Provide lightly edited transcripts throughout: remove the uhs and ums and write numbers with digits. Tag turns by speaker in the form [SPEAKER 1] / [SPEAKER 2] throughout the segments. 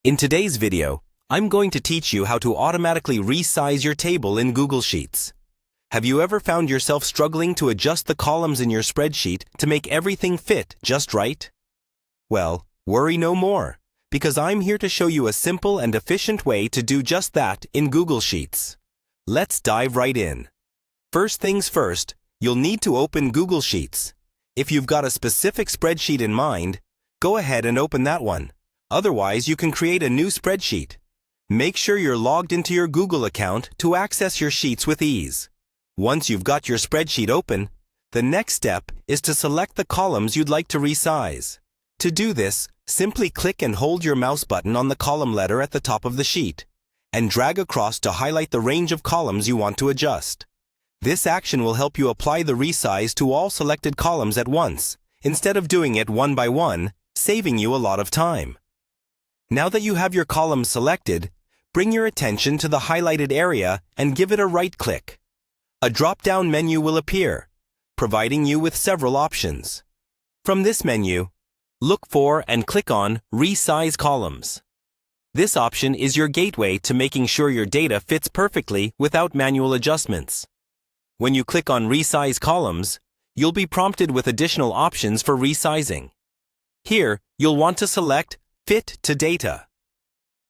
[SPEAKER 1] In today's video, I'm going to teach you how to automatically resize your table in Google Sheets. Have you ever found yourself struggling to adjust the columns in your spreadsheet to make everything fit just right? Well, worry no more, because I'm here to show you a simple and efficient way to do just that in Google Sheets. Let's dive right in. First things first, you'll need to open Google Sheets. If you've got a specific spreadsheet in mind, go ahead and open that one. Otherwise, you can create a new spreadsheet. Make sure you're logged into your Google account to access your sheets with ease. Once you've got your spreadsheet open, the next step is to select the columns you'd like to resize. To do this, simply click and hold your mouse button on the column letter at the top of the sheet, and drag across to highlight the range of columns you want to adjust. This action will help you apply the resize to all selected columns at once, instead of doing it one by one, saving you a lot of time. Now that you have your columns selected, bring your attention to the highlighted area and give it a right click. A drop-down menu will appear, providing you with several options. From this menu, look for and click on Resize Columns. This option is your gateway to making sure your data fits perfectly without manual adjustments. When you click on Resize Columns, you'll be prompted with additional options for resizing. Here, you'll want to select Fit to Data.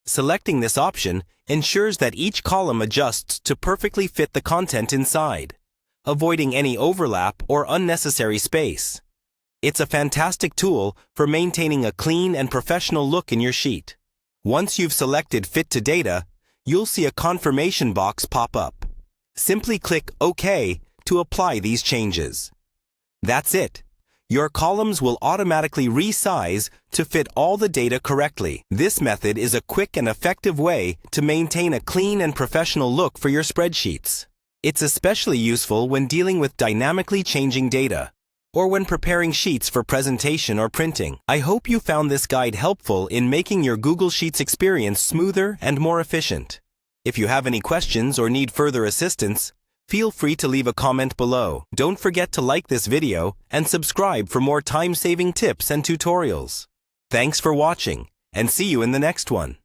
[SPEAKER 1] Selecting this option ensures that each column adjusts to perfectly fit the content inside, avoiding any overlap or unnecessary space. It's a fantastic tool for maintaining a clean and professional look in your sheet. Once you've selected Fit to Data, you'll see a confirmation box pop up. Simply click OK to apply these changes. That's it. Your columns will automatically resize to fit all the data correctly. This method is a quick and effective way to maintain a clean and professional look for your spreadsheets. It's especially useful when dealing with dynamically changing data, or when preparing sheets for presentation or printing. I hope you found this guide helpful in making your Google Sheets experience smoother and more efficient. If you have any questions or need further assistance, feel free to leave a comment below. Don't forget to like this video and subscribe for more time-saving tips and tutorials. Thanks for watching, and see you in the next one.